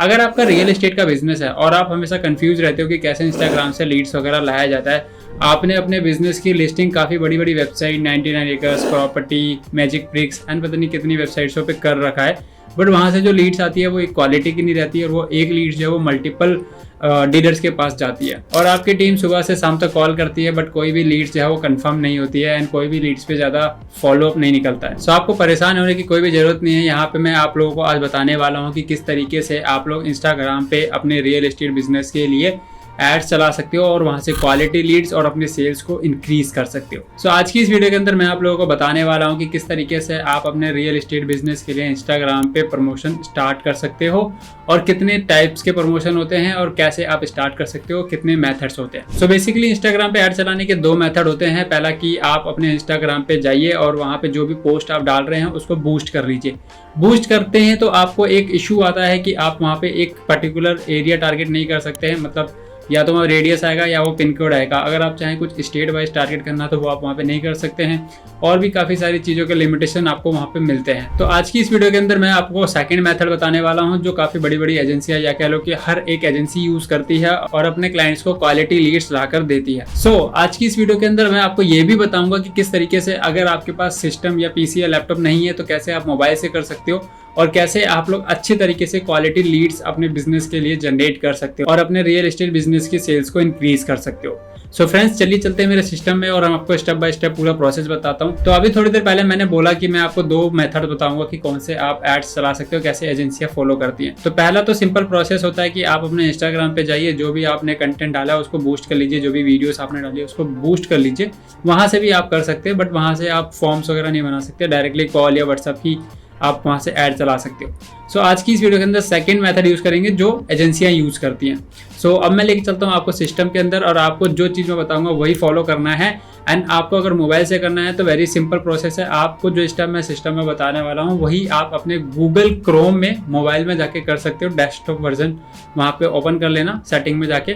अगर आपका real estate का बिजनेस है और आप हमेशा कंफ्यूज रहते हो कि कैसे इंस्टाग्राम से लीड्स वगैरह लाया जाता है, आपने अपने बिजनेस की लिस्टिंग काफ़ी बड़ी बड़ी website 99 acres, property, Magic Bricks and पता नहीं कितनी वेबसाइट्सों पे कर रखा है, बट वहाँ से जो लीड्स आती है वो एक क्वालिटी की नहीं रहती है और वो एक लीड जो है वो मल्टीपल डीलर्स के पास जाती है और आपकी टीम सुबह से शाम तक कॉल करती है, बट कोई भी लीड्स जो है वो कंफर्म नहीं होती है एंड कोई भी लीड्स पे ज़्यादा फॉलोअप नहीं निकलता है। सो आपको परेशान होने की कोई भी ज़रूरत नहीं है। यहाँ पे मैं आप लोगों को आज बताने वाला हूँ कि किस तरीके से आप लोग इंस्टाग्राम पे अपने रियल एस्टेट बिजनेस के लिए एड्स चला सकते हो और वहां से क्वालिटी लीड्स और अपने सेल्स को इंक्रीज कर सकते हो। सो आज की इस वीडियो के अंदर मैं आप लोगों को बताने वाला हूं कि किस तरीके से आप अपने रियल एस्टेट बिजनेस के लिए इंस्टाग्राम पे प्रमोशन स्टार्ट कर सकते हो और कितने टाइप्स के प्रमोशन होते हैं और कैसे आप स्टार्ट कर सकते हो, कितने मेथड्स होते हैं। सो बेसिकली इंस्टाग्राम पे ऐड चलाने के दो मेथड होते हैं। पहला कि आप अपने इंस्टाग्राम पे जाइए और वहाँ पे जो भी पोस्ट आप डाल रहे हैं उसको बूस्ट कर लीजिए। बूस्ट करते हैं तो आपको एक इशू आता है कि आप वहाँ पे एक पर्टिकुलर एरिया टारगेट नहीं कर सकते हैं, मतलब या तो वहाँ रेडियस आएगा या वो पिन कोड आएगा। अगर आप चाहें कुछ स्टेट वाइज टारगेट करना तो वो आप वहाँ पे नहीं कर सकते हैं और भी काफ़ी सारी चीज़ों के लिमिटेशन आपको वहाँ पे मिलते हैं। तो आज की इस वीडियो के अंदर मैं आपको सेकंड मेथड बताने वाला हूँ जो काफ़ी बड़ी बड़ी एजेंसियाँ या कह लो कि हर एक एजेंसी यूज़ करती है और अपने क्लाइंट्स को क्वालिटी लीड्स लाकर देती है। सो आज की इस वीडियो के अंदर मैं आपको ये भी बताऊंगा कि किस तरीके से अगर आपके पास सिस्टम या पीसी या लैपटॉप नहीं है तो कैसे आप मोबाइल से कर सकते हो और कैसे आप लोग अच्छे तरीके से क्वालिटी लीड्स अपने बिजनेस के लिए जनरेट कर सकते हो और अपने रियल एस्टेट बिजनेस की सेल्स को इंक्रीज कर सकते हो। सो फ्रेंड्स चलिए चलते हैं मेरे सिस्टम में और हम आपको स्टेप बाय स्टेप पूरा प्रोसेस बताता हूँ। तो अभी थोड़ी देर पहले मैंने बोला कि मैं आपको दो मेथड बताऊंगा कि कौन से आप एड्स चला सकते हो, कैसे एजेंसियां फॉलो करती हैं। तो पहला तो सिंपल प्रोसेस होता है कि आप अपने इंस्टाग्राम पे जाइए, जो भी आपने कंटेंट डाला है उसको बूस्ट कर लीजिए, जो भी वीडियोस आपने डाली है उसको बूस्ट कर लीजिए। वहां से भी आप कर सकते हैं, बट वहां से आप फॉर्म्स वगैरह नहीं बना सकते, डायरेक्टली कॉल या व्हाट्सएप ही आप वहां से ऐड चला सकते हो। सो आज की इस वीडियो के अंदर सेकंड मेथड यूज करेंगे जो एजेंसियां यूज करती हैं। सो अब मैं लेके चलता हूं आपको सिस्टम के अंदर और आपको जो चीज़ मैं बताऊंगा वही फॉलो करना है। एंड आपको अगर मोबाइल से करना है तो वेरी सिंपल प्रोसेस है। आपको जो स्टेप मैं सिस्टम में बताने वाला हूँ वही आप अपने गूगल क्रोम में मोबाइल में जाके कर सकते हो। डेस्कटॉप वर्जन वहाँ पे ओपन कर लेना, सेटिंग में जाके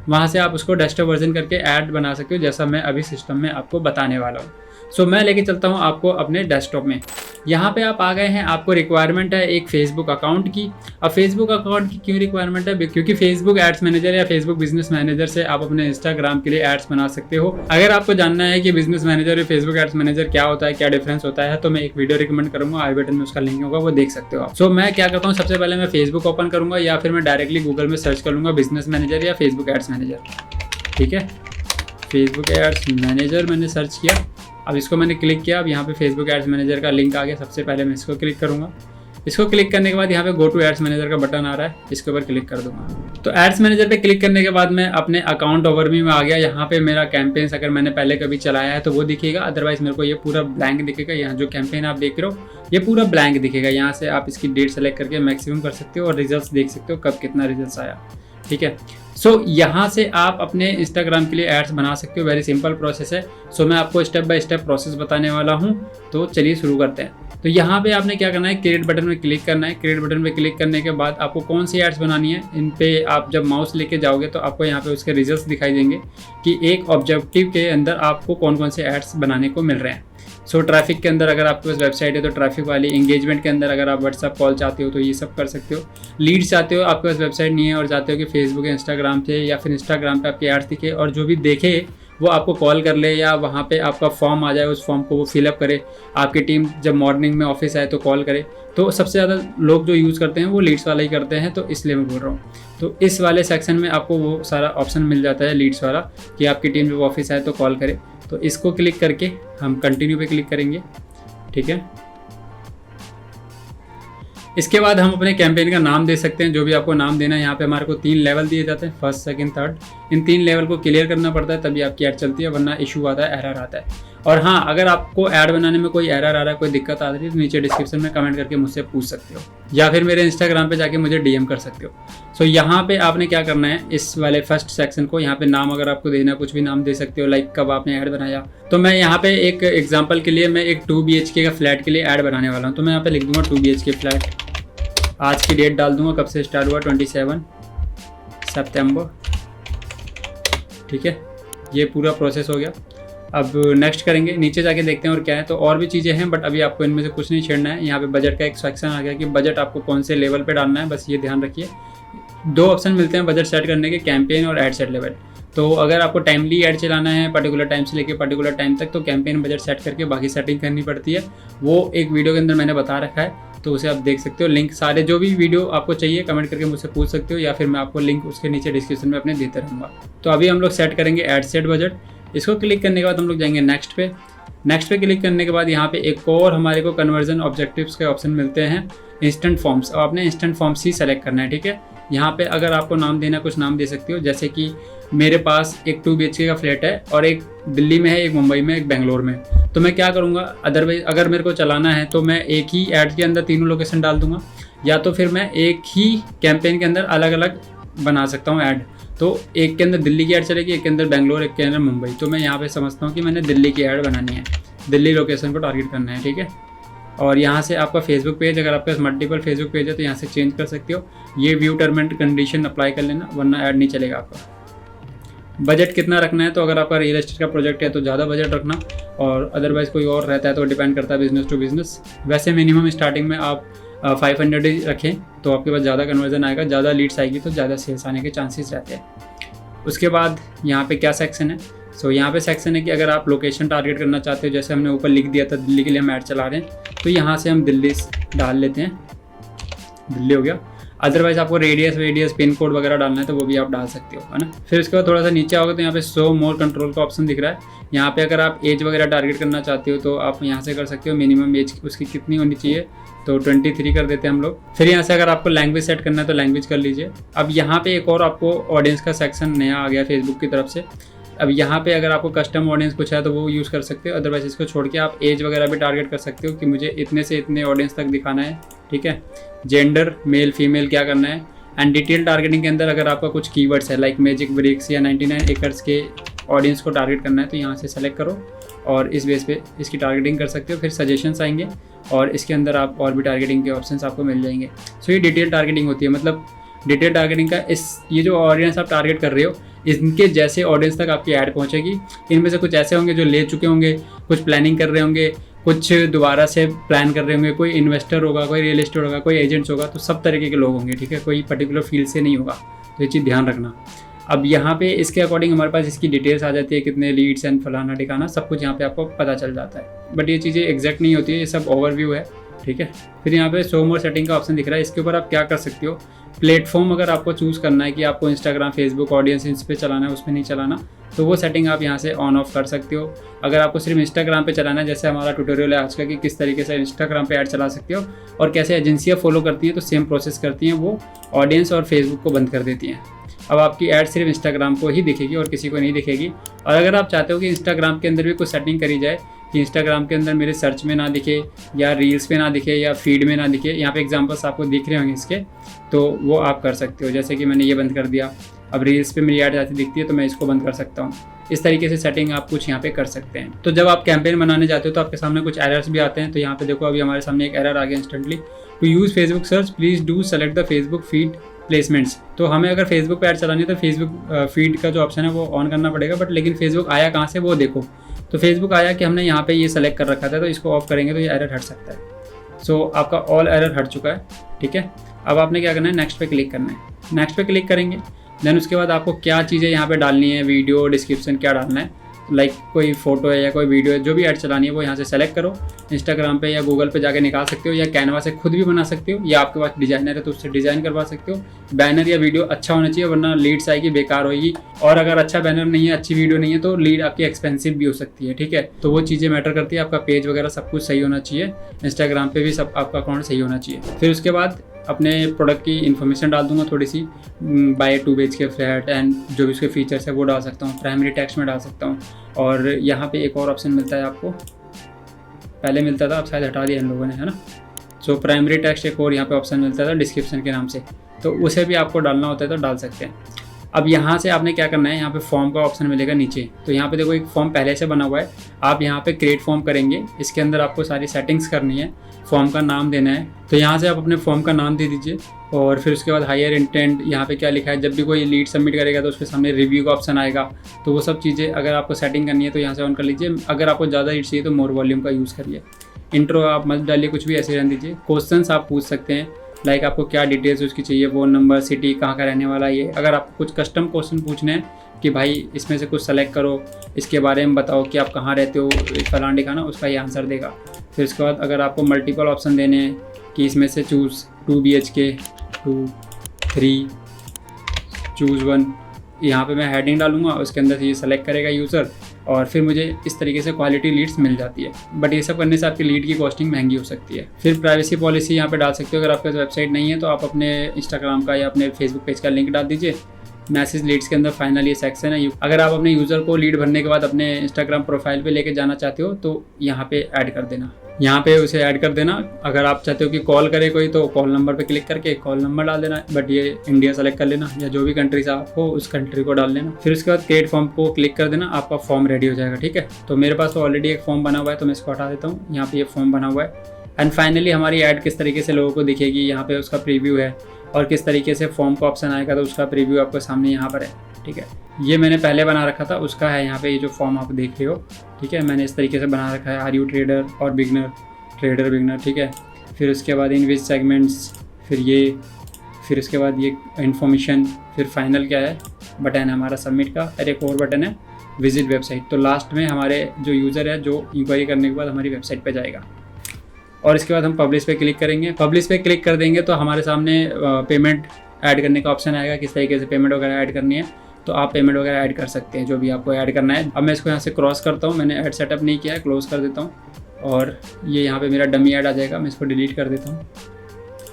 वहाँ से आप उसको डेस्कटॉप वर्जन करके ऐड बना सकते हो, जैसा मैं अभी सिस्टम में आपको बताने वाला हूँ। सो मैं लेके चलता हूँ आपको अपने डेस्कटॉप में। यहाँ पे आप आ गए हैं, आपको रिक्वायरमेंट है एक फेसबुक अकाउंट की। अब फेसबुक अकाउंट की क्यों रिक्वायरमेंट है? क्योंकि फेसबुक एड्स मैनेजर या फेसबुक बिजनेस मैनेजर से आप अपने इंस्टाग्राम के लिए एड्स बना सकते हो। अगर आपको जानना है कि बिजनेस मैनेजर और फेसबुक एड्स मैनेजर क्या होता है, क्या डिफरेंस होता है, तो मैं एक वीडियो रिकमेंड करूंगा, आई बटन में उसका लिंक होगा, वो देख सकते हो आप। सो मैं क्या करता हूँ, सबसे पहले मैं फेसबुक ओपन करूंगा या फिर मैं डायरेक्टली गूगल में सर्च कर लूंगा बिजनेस मैनेजर या फेसबुक एड्स मैनेजर। ठीक है, फेसबुक एड्स मैनेजर मैंने सर्च किया। अब इसको मैंने क्लिक किया। अब यहाँ पे फेसबुक एड्स मैनेजर का लिंक आ गया। सबसे पहले मैं इसको क्लिक करूँगा। इसको क्लिक करने के बाद यहाँ पे गो टू एड्स मैनेजर का बटन आ रहा है, इसके ऊपर क्लिक कर दूंगा। तो एड्स मैनेजर पे क्लिक करने के बाद मैं अपने अकाउंट ओवरव्यू में आ गया। यहाँ पे मेरा कैंपेन्स अगर मैंने पहले कभी चलाया है तो वो दिखेगा, अदरवाइज मेरे को ये पूरा ब्लैंक दिखेगा। यहाँ जो कैंपेन आप देख रहे हो ये पूरा ब्लैंक दिखेगा। यहाँ से आप इसकी डेट सेलेक्ट करके मैक्सिमम कर सकते हो और रिजल्ट देख सकते हो कब कितना रिजल्ट आया। ठीक है, सो यहाँ से आप अपने इंस्टाग्राम के लिए एड्स बना सकते हो। वेरी सिंपल प्रोसेस है। सो मैं आपको स्टेप बाय स्टेप प्रोसेस बताने वाला हूँ, तो चलिए शुरू करते हैं। तो यहाँ पे आपने क्या करना है, क्रिएट बटन में क्लिक करना है। क्रिएट बटन पे क्लिक करने के बाद आपको कौन सी एड्स बनानी है, इन पे आप जब माउस लेके जाओगे तो आपको यहाँ पे उसके रिजल्ट्स दिखाई देंगे कि एक ऑब्जेक्टिव के अंदर आपको कौन कौन से एड्स बनाने को मिल रहे हैं। सो ट्रैफिक के अंदर अगर आपके पास वेबसाइट है तो ट्रैफिक वाली, एंगेजमेंट के अंदर अगर आप व्हाट्सएप कॉल चाहते हो तो ये सब कर सकते हो। लीड्स चाहते हो, आपके पास वेबसाइट नहीं है और चाहते हो कि फेसबुक या इंस्टाग्राम से या फिर इंस्टाग्राम पे आपके एड्स दिखे और जो भी देखे वो आपको कॉल कर ले या वहाँ पे आपका फॉर्म आ जाए, उस फॉर्म को वो फिलअप करे, आपकी टीम जब मॉर्निंग में ऑफिस आए तो कॉल करे। तो सबसे ज़्यादा लोग जो यूज़ करते हैं वो लीड्स वाला ही करते हैं, तो इसलिए मैं बोल रहा हूँ। तो इस वाले सेक्शन में आपको वो सारा ऑप्शन मिल जाता है लीड्स वाला कि आपकी टीम जब ऑफिस आए तो कॉल करे। तो इसको क्लिक करके हम कंटिन्यू पे क्लिक करेंगे। ठीक है, इसके बाद हम अपने कैंपेन का नाम दे सकते हैं, जो भी आपको नाम देना है। यहाँ पे हमारे को 3 लेवल दिए जाते हैं, फर्स्ट, सेकंड, थर्ड। इन 3 लेवल को क्लियर करना पड़ता है तभी आपकी ऐड चलती है, वरना इशू आता है, एरर आता है। और हाँ, अगर आपको ऐड बनाने में कोई एरर आ रहा है, कोई दिक्कत आ रही है तो नीचे डिस्क्रिप्शन में कमेंट करके मुझसे पूछ सकते हो या फिर मेरे इंस्टाग्राम पे जाके मुझे डीएम कर सकते हो। सो यहाँ पे आपने क्या करना है, इस वाले फर्स्ट सेक्शन को यहाँ पे नाम अगर आपको देना है कुछ भी नाम दे सकते हो, लाइक कब आपने ऐड बनाया। तो मैं यहाँ पे एक एग्जाम्पल के लिए मैं एक 2 BHK का फ्लैट के लिए ऐड बनाने वाला हूँ। तो मैं यहाँ पे लिख दूंगा 2 BHK फ्लैट, आज की डेट डाल दूंगा, कब से स्टार्ट हुआ, 27 सितंबर। ठीक है, ये पूरा प्रोसेस हो गया। अब नेक्स्ट करेंगे, नीचे जाके देखते हैं और क्या है। तो और भी चीज़ें हैं बट अभी आपको इनमें से कुछ नहीं छेड़ना है। यहाँ पे बजट का एक सेक्शन आ गया कि बजट आपको कौन से लेवल पे डालना है, बस ये ध्यान रखिए दो ऑप्शन मिलते हैं बजट सेट करने के, कैंपेन और एड सेट लेवल। तो अगर आपको टाइमली ऐड चलाना है पर्टिकुलर टाइम से लेके पर्टिकुलर टाइम तक, तो कैंपेन बजट सेट करके बाकी सेटिंग करनी पड़ती है। वो एक वीडियो के अंदर मैंने बता रखा है, तो उसे आप देख सकते हो। लिंक सारे जो भी वीडियो आपको चाहिए कमेंट करके मुझसे पूछ सकते हो, या फिर मैं आपको लिंक उसके नीचे डिस्क्रिप्शन में अपने देते रहूँगा। तो अभी हम लोग सेट करेंगे ऐड सेट बजट। इसको क्लिक करने के बाद हम लोग जाएंगे नेक्स्ट पे। नेक्स्ट पे क्लिक करने के बाद यहाँ पे एक और हमारे को कन्वर्जन ऑब्जेक्टिव्स के ऑप्शन मिलते हैं, इंस्टेंट फॉर्म्स। अब आपने इंस्टेंट फॉर्म्स ही सेलेक्ट करना है, ठीक है। यहाँ पे अगर आपको नाम देना कुछ नाम दे सकते हो, जैसे कि मेरे पास एक 2 BHK का फ्लैट है और एक दिल्ली में है, एक मुंबई में, एक बेंगलोर में। तो मैं क्या करूँगा, अदरवाइज अगर मेरे को चलाना है तो मैं एक ही ऐड के अंदर तीनों लोकेशन डाल दूंगा, या तो फिर मैं एक ही कैंपेन के अंदर अलग अलग बना सकता हूँ ऐड। तो एक के अंदर दिल्ली की ऐड चलेगी, एक के अंदर बेंगलोर, एक के अंदर मुंबई। तो मैं यहाँ पे समझता हूँ कि मैंने दिल्ली की ऐड बनानी है, दिल्ली लोकेशन को टारगेट करना है, ठीक है। और यहाँ से आपका फेसबुक पेज, अगर आपके पास मल्टीपल फेसबुक पेज है तो यहाँ से चेंज कर सकते हो। ये view term and condition apply कर लेना, वरना ऐड नहीं चलेगा आपका। बजट कितना रखना है, तो अगर आपका रियल एस्टेट का प्रोजेक्ट है तो ज़्यादा बजट रखना, और अदरवाइज़ कोई और रहता है तो डिपेंड करता है बिजनेस टू बिजनेस। वैसे मिनिमम स्टार्टिंग में आप 500 ही रखें तो आपके पास ज़्यादा कन्वर्जन आएगा, ज़्यादा लीड्स आएगी तो ज़्यादा सेल्स आने के चांसेस रहते हैं। उसके बाद यहाँ पे क्या सेक्शन है, सो यहाँ पे सेक्शन है कि अगर आप लोकेशन टारगेट करना चाहते हो, जैसे हमने ऊपर लिख दिया था दिल्ली के लिए हम ऐड चला रहे हैं, तो यहाँ से हम दिल्ली डाल लेते हैं, दिल्ली हो गया। अदरवाइज आपको रेडियस पिन कोड वगैरह डालना है तो वो भी आप डाल सकते हो, है ना। फिर उसके बाद थोड़ा सा नीचे आओगे तो यहाँ पे शो मोर कंट्रोल का ऑप्शन दिख रहा है। यहाँ पे अगर आप एज वगैरह टारगेट करना चाहते हो तो आप यहाँ से कर सकते हो। मिनिमम एज उसकी कितनी होनी चाहिए, तो 23 कर देते हैं हम लोग। फिर यहाँ से अगर आपको लैंग्वेज सेट करना है तो लैंग्वेज कर लीजिए। अब यहाँ पे एक और आपको ऑडियंस का सेक्शन नया आ गया फेसबुक की तरफ से। अब यहाँ पे अगर आपको कस्टम ऑडियंस कुछ है तो वो यूज़ कर सकते हो, अदरवाइज इसको छोड़ के आप एज वगैरह भी टारगेट कर सकते हो कि मुझे इतने से इतने ऑडियंस तक दिखाना है, ठीक है। जेंडर मेल फीमेल क्या करना है, एंड डिटेल टारगेटिंग के अंदर अगर आपका कुछ कीवर्ड्स है लाइक मैजिक ब्रिक्स या 99 एकर्स के ऑडियंस को टारगेट करना है तो यहाँ से सेलेक्ट करो और इस बेस पे इसकी टारगेटिंग कर सकते हो। फिर सजेशंस आएंगे और इसके अंदर आप और भी टारगेटिंग के ऑप्शंस आपको मिल जाएंगे। सो ये डिटेल टारगेटिंग होती है, मतलब डिटेल टारगेटिंग का ये जो ऑडियंस आप टारगेट कर रहे हो इनके जैसे ऑडियंस तक आपकी ऐड पहुंचेगी। इनमें से कुछ ऐसे होंगे जो ले चुके होंगे, कुछ प्लानिंग कर रहे होंगे, कुछ दोबारा से प्लान कर रहे होंगे, कोई इन्वेस्टर होगा, कोई रियल एस्टेट होगा, कोई एजेंट्स होगा, तो सब तरीके के लोग होंगे, ठीक है। कोई पर्टिकुलर फील्ड से नहीं होगा, तो ये चीज़ ध्यान रखना। अब यहाँ पे इसके अकॉर्डिंग हमारे पास इसकी डिटेल्स आ जाती है, कितने लीड्स एंड फलाना ठिकाना सब कुछ यहाँ पे आपको पता चल जाता है। बट ये चीज़ें एग्जैक्ट नहीं होती है, ये सब ओवरव्यू है, ठीक है। फिर यहाँ पे शो मोर सेटिंग का ऑप्शन दिख रहा है, इसके ऊपर आप क्या कर सकते हो, प्लेटफॉर्म अगर आपको चूज़ करना है कि आपको इंस्टाग्राम फेसबुक ऑडियंस इस पे चलाना है उसमें नहीं चलाना, तो वो सेटिंग आप यहाँ से ऑन ऑफ कर सकते हो। अगर आपको सिर्फ इंस्टाग्राम पे चलाना है, जैसे हमारा ट्यूटोरियल है आज का कि किस तरीके से इंस्टाग्राम पे ऐड चला सकते हो और कैसे एजेंसियाँ फॉलो करती हैं, तो सेम प्रोसेस करती हैं, वो ऑडियंस और फेसबुक को बंद कर देती हैं। अब आपकी ऐड सिर्फ इंस्टाग्राम को ही दिखेगी और किसी को नहीं दिखेगी। और अगर आप चाहते हो कि इंस्टाग्राम के अंदर भी कुछ सेटिंग करी जाए कि इंस्टाग्राम के अंदर मेरे सर्च में ना दिखे या रील्स पे ना दिखे या फीड में ना दिखे, यहाँ पे एग्जांपल्स आपको दिख रहे होंगे इसके, तो वो आप कर सकते हो। जैसे कि मैंने ये बंद कर दिया, अब रील्स पे मेरी ऐड आती दिखती है तो मैं इसको बंद कर सकता हूँ। इस तरीके से सेटिंग आप कुछ यहाँ पे कर सकते हैं। तो जब आप कैंपेन बनाने जाते हो तो आपके सामने कुछ एरर्स भी आते हैं। तो यहाँ पे देखो अभी हमारे सामने एक एरर आ गया instantly, to use Facebook search please do select the Facebook feed placements. तो हमें अगर फेसबुक पे ऐड चलानी है तो फेसबुक फीड का जो ऑप्शन है वो ऑन करना पड़ेगा। बट लेकिन फेसबुक आया कहाँ से वो देखो, तो फेसबुक आया कि हमने यहाँ पे ये सेलेक्ट कर रखा था, तो इसको ऑफ करेंगे तो ये एरर हट सकता है। सो आपका ऑल एरर हट चुका है, ठीक है। अब आपने क्या करना है, नेक्स्ट पे क्लिक करना है। नेक्स्ट पे क्लिक करेंगे, देन उसके बाद आपको क्या चीज़ें यहाँ पे डालनी है, वीडियो डिस्क्रिप्शन क्या डालना है, लाइक कोई फोटो है या कोई वीडियो है, जो भी ऐड चलानी है वो यहाँ से सेलेक्ट करो। इंस्टाग्राम पे या गूगल पे जाके निकाल सकते हो, या कैनवा से खुद भी बना सकते हो, या आपके पास डिजाइनर है तो उससे डिज़ाइन करवा सकते हो। बैनर या वीडियो अच्छा होना चाहिए, वरना लीड्स आएगी बेकार होगी। और अगर अच्छा बैनर नहीं है, अच्छी वीडियो नहीं है, तो लीड आपकी एक्सपेंसिव भी हो सकती है, ठीक है। तो वो चीज़ें मैटर करती है। आपका पेज वगैरह सब कुछ सही होना चाहिए, इंस्टाग्राम पे भी सब आपका अकाउंट सही होना चाहिए। फिर उसके बाद अपने प्रोडक्ट की इन्फॉर्मेशन डाल दूंगा थोड़ी सी, बाय 2 BHK फ्लैट एंड जो भी उसके फीचर्स है वो डाल सकता हूँ, प्राइमरी टेक्स्ट में डाल सकता हूँ। और यहाँ पे एक और ऑप्शन मिलता है आपको, पहले मिलता था अब शायद हटा दिया इन लोगों ने, है ना। सो प्राइमरी टेक्स्ट एक और यहाँ पे ऑप्शन मिलता था डिस्क्रिप्शन के नाम से, तो उसे भी आपको डालना होता है तो डाल सकते हैं। अब यहाँ से आपने क्या करना है, यहाँ पे फॉर्म का ऑप्शन मिलेगा नीचे, तो यहाँ पे देखो एक फॉर्म पहले से बना हुआ है, आप यहाँ पे क्रिएट फॉर्म करेंगे। इसके अंदर आपको सारी सेटिंग्स करनी है, फॉर्म का नाम देना है, तो यहाँ से आप अपने फॉर्म का नाम दे दीजिए। और फिर उसके बाद हायर इंटेंट, यहाँ पे क्या लिखा है, जब भी कोई लीड सबमिट करेगा तो उसके सामने रिव्यू का ऑप्शन आएगा, तो वो सब चीज़ें अगर आपको सेटिंग करनी है तो यहाँ से ऑन कर लीजिए। अगर आपको ज़्यादा लीड चाहिए तो मोर वॉल्यूम का यूज़ करिए। इंट्रो आप मत डालिए, कुछ भी ऐसे रहने दीजिए। क्वेश्चंस आप पूछ सकते हैं, लाइक आपको क्या डिटेल्स उसकी चाहिए, फ़ोन नंबर, सिटी, कहाँ का रहने वाला है। अगर आपको कुछ कस्टम क्वेश्चन पूछने हैं कि भाई इसमें से कुछ सेलेक्ट करो, इसके बारे में बताओ कि आप कहाँ रहते हो, फलाना ठिकाना, उसका ये आंसर देगा। फिर उसके बाद अगर आपको मल्टीपल ऑप्शन देने हैं कि इसमें से चूज़ 2 BHK, 2, 3, चूज़ 1, यहाँ पे मैं हेडिंग डालूंगा, उसके अंदर से ये सेलेक्ट करेगा यूज़र और फिर मुझे इस तरीके से क्वालिटी लीड्स मिल जाती है। बट ये सब करने से आपकी लीड की कॉस्टिंग महंगी हो सकती है। फिर प्राइवेसी पॉलिसी यहाँ पे डाल सकते हो। अगर आपके पास वेबसाइट नहीं है तो आप अपने इंस्टाग्राम का या अपने फेसबुक पेज का लिंक डाल दीजिए। मैसेज लीड्स के अंदर फाइनल ये सेक्शन है। अगर आप अपने यूज़र को लीड भरने के बाद अपने इंस्टाग्राम प्रोफाइल पे लेके जाना चाहते हो तो यहाँ पे ऐड कर देना, यहाँ पे उसे ऐड कर देना। अगर आप चाहते हो कि कॉल करे कोई तो कॉल नंबर पे क्लिक करके कॉल नंबर डाल देना, बट ये इंडिया सेलेक्ट कर लेना या जो भी कंट्री से आप हो उस कंट्री को डाल लेना। फिर उसके बाद क्रिएट फॉर्म को क्लिक कर देना, आपका फॉर्म रेडी हो जाएगा। ठीक है, तो मेरे पास तो ऑलरेडी एक फॉर्म बना हुआ है तो मैं इसको हटा देता हूँ। यहाँ पे ये फॉर्म बना हुआ है। एंड फाइनली हमारी ऐड किस तरीके से लोगों को दिखेगी, यहाँ पे उसका प्रीव्यू है और किस तरीके से फॉर्म का ऑप्शन आएगा तो उसका प्रीव्यू आपको सामने यहाँ पर है। ठीक है, ये मैंने पहले बना रखा था, उसका है यहाँ पे ये जो फॉर्म आप देख रहे हो। ठीक है, मैंने इस तरीके से बना रखा है, आर यू ट्रेडर और बिगनर, ट्रेडर बिगनर। ठीक है, फिर उसके बाद इन विच सेगमेंट्स, फिर उसके बाद ये इन्फॉर्मेशन, फिर फाइनल क्या है, बटन है हमारा सबमिट का, और एक और बटन है विजिट वेबसाइट। तो लास्ट में हमारे जो यूज़र है जो इंक्वायरी करने के बाद हमारी वेबसाइट पे जाएगा और इसके बाद हम पब्लिश पे क्लिक करेंगे। पब्लिश पे क्लिक कर देंगे तो हमारे सामने पेमेंट ऐड करने का ऑप्शन आएगा, किस तरीके से पेमेंट वगैरह ऐड करनी है। तो आप पेमेंट वगैरह ऐड कर सकते हैं जो भी आपको ऐड करना है। अब मैं इसको यहाँ से क्रॉस करता हूँ, मैंने ऐड सेटअप नहीं किया है, क्लोज कर देता हूँ और ये यहाँ पे मेरा डमी ऐड आ जाएगा। मैं इसको डिलीट कर देता हूँ,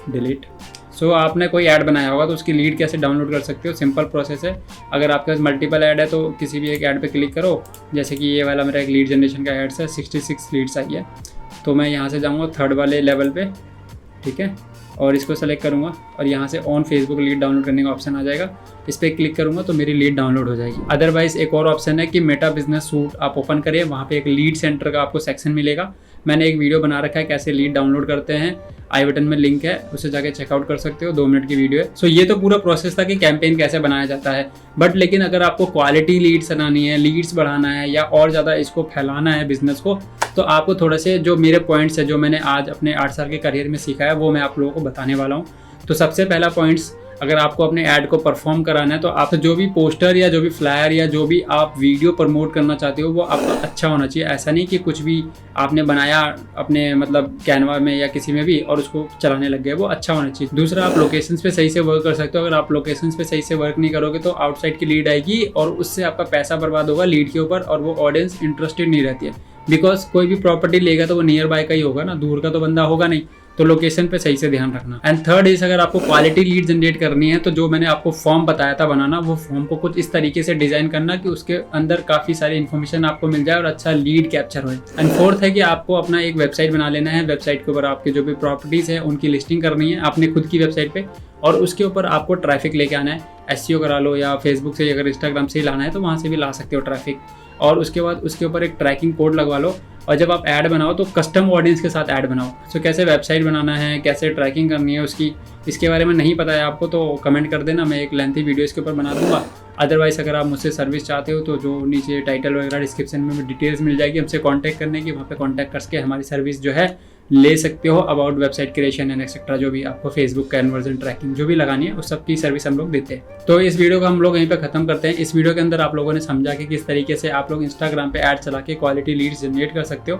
डिलीट। सो आपने कोई ऐड बनाया होगा तो उसकी लीड कैसे डाउनलोड कर सकते हो, सिंपल प्रोसेस है। अगर आपके पास मल्टीपल ऐड है तो किसी भी एक ऐड पे क्लिक करो। जैसे कि ये वाला मेरा एक लीड जनरेशन का ऐड्स है, 66 लीड्स आई है। तो मैं यहाँ से जाऊँगा थर्ड वाले लेवल पे, ठीक है, और इसको सेलेक्ट करूँगा और यहाँ से ऑन फेसबुक लीड डाउनलोड करने का ऑप्शन आ जाएगा। इस पर क्लिक करूँगा तो मेरी लीड डाउनलोड हो जाएगी। अदरवाइज एक और ऑप्शन है कि मेटा बिजनेस सूट आप ओपन करें, वहाँ पे एक लीड सेंटर का आपको सेक्शन मिलेगा। मैंने एक वीडियो बना रखा है कैसे लीड डाउनलोड करते हैं, आई बटन में लिंक है, उसे जाके चेकआउट कर सकते हो, 2 मिनट की वीडियो है। सो ये तो पूरा प्रोसेस था कि कैंपेन कैसे बनाया जाता है। बट लेकिन अगर आपको क्वालिटी लीड्स बनानी है, लीड्स बढ़ाना है या और ज़्यादा इसको फैलाना है बिजनेस को, तो आपको थोड़े से जो मेरे पॉइंट्स है जो मैंने आज अपने 8 साल के करियर में सीखा है वो मैं आप लोगों को बताने वाला हूँ। तो सबसे पहला पॉइंट्स, अगर आपको अपने ऐड को परफॉर्म कराना है तो आप जो भी पोस्टर या जो भी फ्लायर या जो भी आप वीडियो प्रमोट करना चाहते हो वो आपका अच्छा होना चाहिए। ऐसा नहीं कि कुछ भी आपने बनाया अपने मतलब कैनवा में या किसी में भी और उसको चलाने लग गए, वो अच्छा होना चाहिए। दूसरा, आप लोकेशंस पे सही से वर्क कर सकते हो। अगर आप लोकेशंस पे सही से वर्क नहीं करोगे तो आउटसाइड की लीड आएगी और उससे आपका पैसा बर्बाद होगा लीड के ऊपर और वो ऑडियंस इंटरेस्टेड नहीं रहती है। बिकॉज कोई भी प्रॉपर्टी लेगा तो वो नियर बाय का ही होगा ना, दूर का तो बंदा होगा नहीं। तो लोकेशन पे सही से ध्यान रखना। एंड थर्ड इज, अगर आपको क्वालिटी लीड जनरेट करनी है तो जो मैंने आपको फॉर्म बताया था बनाना, वो फॉर्म को कुछ इस तरीके से डिजाइन करना कि उसके अंदर काफी सारी इन्फॉर्मेशन आपको मिल जाए और अच्छा लीड कैप्चर हो। एंड फोर्थ है कि आपको अपना एक वेबसाइट बना लेना है। वेबसाइट के ऊपर आपके जो भी प्रॉपर्टीज है उनकी लिस्टिंग करनी है अपने खुद की वेबसाइट पे और उसके ऊपर आपको ट्रैफिक लेके आना है। एसईओ करा लो या फेसबुक से, अगर इंस्टाग्राम से ही लाना है तो वहाँ से भी ला सकते हो ट्रैफिक। और उसके बाद उसके ऊपर एक ट्रैकिंग कोड लगवा लो और जब आप ऐड बनाओ तो कस्टम ऑडियंस के साथ ऐड बनाओ। सो कैसे वेबसाइट बनाना है, कैसे ट्रैकिंग करनी है उसकी, इसके बारे में नहीं पता है आपको तो कमेंट कर देना, मैं एक लेंथी वीडियो इसके ऊपर बना दूंगा। अदरवाइज अगर आप मुझसे सर्विस चाहते हो तो जो नीचे टाइटल वगैरह डिस्क्रिप्शन में डिटेल्स मिल जाएगी हमसे कांटेक्ट करने की, वहाँ पे कांटेक्ट करके हमारी सर्विस जो है ले सकते हो। About website creation and etcetera, जो भी आपको फेसबुक कन्वर्जन ट्रैकिंग जो भी लगानी है उस सब की सर्विस हम लोग देते हैं। तो इस वीडियो को हम लोग यहीं पे खत्म करते हैं। इस वीडियो के अंदर आप लोगों ने समझा कि किस तरीके से आप लोग इंस्टाग्राम पे ऐड चला के क्वालिटी लीड्स जनरेट कर सकते हो।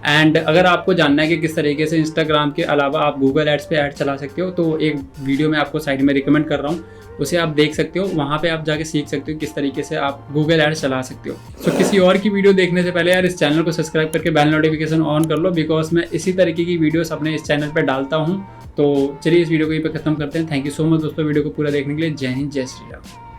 एंड अगर आपको जानना है कि किस तरीके से इंस्टाग्राम के अलावा आप गूगल एड्स पे ऐड चला सकते हो तो एक वीडियो मैं आपको साइड में रिकमेंड कर रहा हूँ, उसे आप देख सकते हो। वहाँ पे आप जाके सीख सकते हो किस तरीके से आप गूगल एड्स चला सकते हो। सो किसी और की वीडियो देखने से पहले यार इस चैनल को सब्सक्राइब करके बेल नोटिफिकेशन ऑन कर लो, बिकॉज मैं इसी तरीके की वीडियोस अपने इस चैनल पे डालता हूँ। तो चलिए इस वीडियो को यहीं पे खत्म करते हैं। थैंक यू सो मच दोस्तों वीडियो को पूरा देखने के लिए। जय हिंद, जय श्री राम।